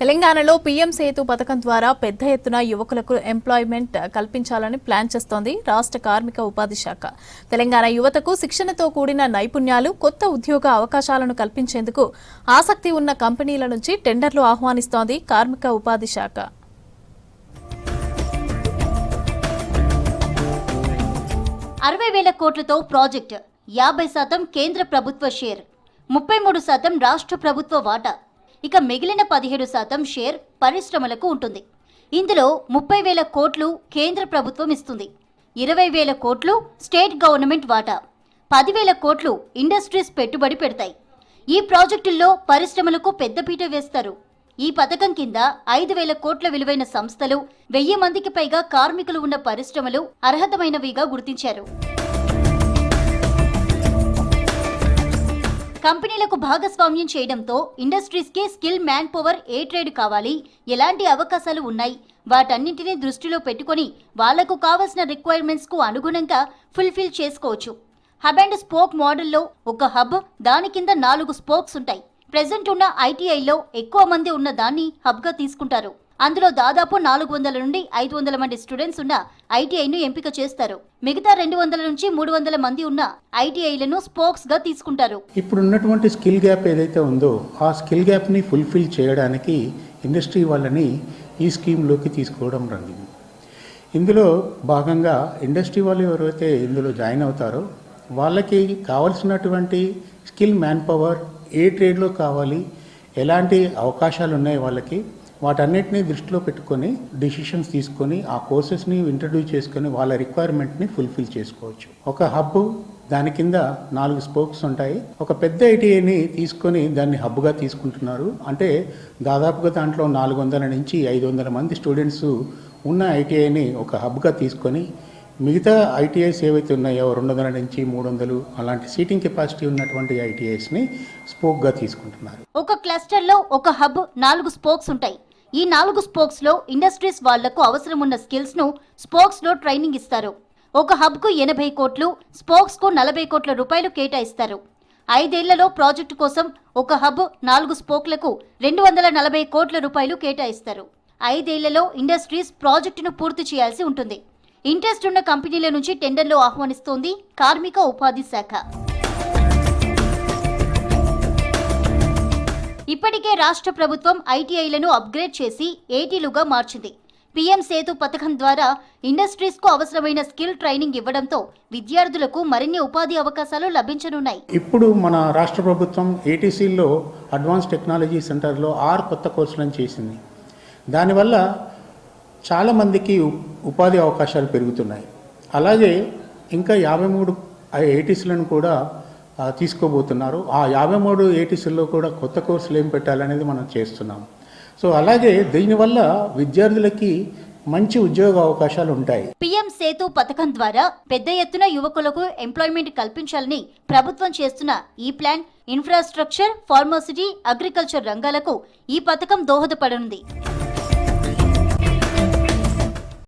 తెలంగాణలో పీఎం సేతు పథకం ద్వారా పెద్ద ఎత్తున యువకులకు ఎంప్లాయ్మెంట్ కల్పించాలని ప్లాన్ చేస్తోంది రాష్ట్ర కార్మిక ఉపాధి శాఖ. తెలంగాణ యువతకు శిక్షణతో కూడిన నైపుణ్యాలు, కొత్త ఉద్యోగ అవకాశాలను కల్పించేందుకు ఆసక్తి ఉన్న కంపెనీల నుంచి టెండర్లు ఆహ్వానిస్తోంది కార్మిక ఉపాధి శాఖ. 60,000 కోట్లతో ప్రాజెక్ట్, 50% కేంద్ర ప్రభుత్వ షేర్, 33% రాష్ట్ర ప్రభుత్వ వాటా, ఇక మిగిలిన 17% షేర్ పరిశ్రమలకు ఉంటుంది. ఇందులో 30,000 కోట్లు కేంద్ర ప్రభుత్వం ఇస్తుంది, 20,000 కోట్లు స్టేట్ గవర్నమెంట్ వాటా, 10,000 కోట్లు ఇండస్ట్రీస్ పెట్టుబడి పెడతాయి. ఈ ప్రాజెక్టుల్లో పరిశ్రమలకు పెద్దపీట వేస్తారు. ఈ పథకం కింద 5,000 కోట్ల విలువైన సంస్థలు, 1000 మందికి పైగా కార్మికులు ఉన్న పరిశ్రమలు అర్హతమైనవిగా గుర్తించారు. కంపెనీలకు భాగస్వామ్యం చేయడంతో ఇండస్ట్రీస్కి స్కిల్ మ్యాన్ పవర్ ఏ ట్రేడ్ కావాలి, ఎలాంటి అవకాశాలు ఉన్నాయి, వాటన్నింటినీ దృష్టిలో పెట్టుకొని వాళ్లకు కావాల్సిన రిక్వైర్మెంట్స్కు అనుగుణంగా ఫుల్ఫిల్ చేసుకోవచ్చు. హబ్ అండ్ స్పోక్ మోడల్లో ఒక హబ్, దాని కింద 4 స్పోక్స్ ఉంటాయి. ప్రెజెంట్ ఉన్న ఐటీఐలో ఎక్కువ మంది ఉన్న దాన్ని హబ్గా తీసుకుంటారు. అందులో దాదాపు 400 నుండి 500 మంది స్టూడెంట్స్ ఉన్న ఐటీఐను ఎంపిక చేస్తారు. మిగతా 200 నుంచి 300 మంది ఉన్న ఐటీఐలను స్పోక్స్ గా తీసుకుంటారు. ఇప్పుడు ఉన్నటువంటి స్కిల్ గ్యాప్ ఏదైతే ఉందో ఆ స్కిల్ గ్యాప్ని ఫుల్ఫిల్ చేయడానికి ఇండస్ట్రీ వాళ్ళని ఈ స్కీమ్లోకి తీసుకోవడం జరిగింది. ఇందులో భాగంగా ఇండస్ట్రీ వాళ్ళు ఎవరైతే ఇందులో జాయిన్ అవుతారో వాళ్ళకి కావాల్సినటువంటి స్కిల్ మ్యాన్ పవర్ ఏ ట్రేడ్లో కావాలి, ఎలాంటి అవకాశాలు ఉన్నాయి వాళ్ళకి, వాటన్నిటిని దృష్టిలో పెట్టుకొని డిసిషన్స్ తీసుకొని ఆ కోర్సెస్ని ఇంట్రడ్యూస్ చేసుకొని వాళ్ళ రిక్వైర్మెంట్ని ఫుల్ఫిల్ చేసుకోవచ్చు. ఒక హబ్, దాని కింద 4 స్పోక్స్ ఉంటాయి. ఒక పెద్ద ఐటీఐని తీసుకొని దాన్ని హబ్గా తీసుకుంటున్నారు. అంటే దాదాపుగా దాంట్లో 400 నుంచి 500 మంది స్టూడెంట్స్ ఉన్న ఐటీఐని ఒక హబ్గా తీసుకొని మిగతా ఐటీఐస్ ఏవైతే ఉన్నాయో 200 నుంచి 300 అలాంటి సీటింగ్ కెపాసిటీ ఉన్నటువంటి ఐటీఐస్ని స్పోక్గా తీసుకుంటున్నారు. ఒక క్లస్టర్లో ఒక హబ్, 4 స్పోక్స్ ఉంటాయి. ఈ 4 స్పోక్స్లో ఇండస్ట్రీస్ వాళ్లకు అవసరం ఉన్న స్కిల్స్ను స్పోక్స్లో ట్రైనింగ్ ఇస్తారు. ఒక హబ్కు 80 కోట్లు, స్పోక్స్కు 40 కోట్ల రూపాయలు కేటాయిస్తారు. 5 ఏళ్లలో ప్రాజెక్టు కోసం ఒక హబ్, 4 స్పోక్లకు 240 కోట్ల రూపాయలు కేటాయిస్తారు. 5 ఏళ్లలో ఇండస్ట్రీస్ ప్రాజెక్టును పూర్తి చేయాల్సి ఉంటుంది. ఇంట్రెస్ట్ ఉన్న కంపెనీల నుంచి టెండర్లు ఆహ్వానిస్తోంది కార్మిక ఉపాధి శాఖ. ఇప్పటికే రాష్ట్ర ప్రభుత్వం ఐటీఐలను అప్గ్రేడ్ చేసి ఏటీలుగా మార్చింది. పీఎం సేతు పథకం ద్వారా ఇండస్ట్రీస్కు అవసరమైన స్కిల్ ట్రైనింగ్ ఇవ్వడంతో విద్యార్థులకు మరిన్ని ఉపాధి అవకాశాలు లభించనున్నాయి. ఇప్పుడు మన రాష్ట్ర ప్రభుత్వం ఏటీసీలో అడ్వాన్స్ టెక్నాలజీ సెంటర్లో 6 కొత్త కోర్సులను చేసింది. దానివల్ల చాలామందికి ఉపాధి అవకాశాలు పెరుగుతున్నాయి. అలాగే ఇంకా 53 ఏటీసీలను కూడా తీసుకోబోతున్నారు. ఆ 53 ఏటీసీల్లో కూడా కొత్త కోర్సులు ఏం పెట్టాలనేది మనం చేస్తున్నాం. సో అలాగే దీనివల్ల విద్యార్థులకి మంచి ఉద్యోగ అవకాశాలు ఉంటాయి. పీఎం సేతు పథకం ద్వారా పెద్ద ఎత్తున యువకులకు ఎంప్లాయ్మెంట్ కల్పించాలని ప్రభుత్వం చేస్తున్న ఈ ప్లాన్ ఇన్ఫ్రాస్ట్రక్చర్, ఫార్మసిటీ, అగ్రికల్చర్ రంగాలకు ఈ పథకం దోహదపడనుంది.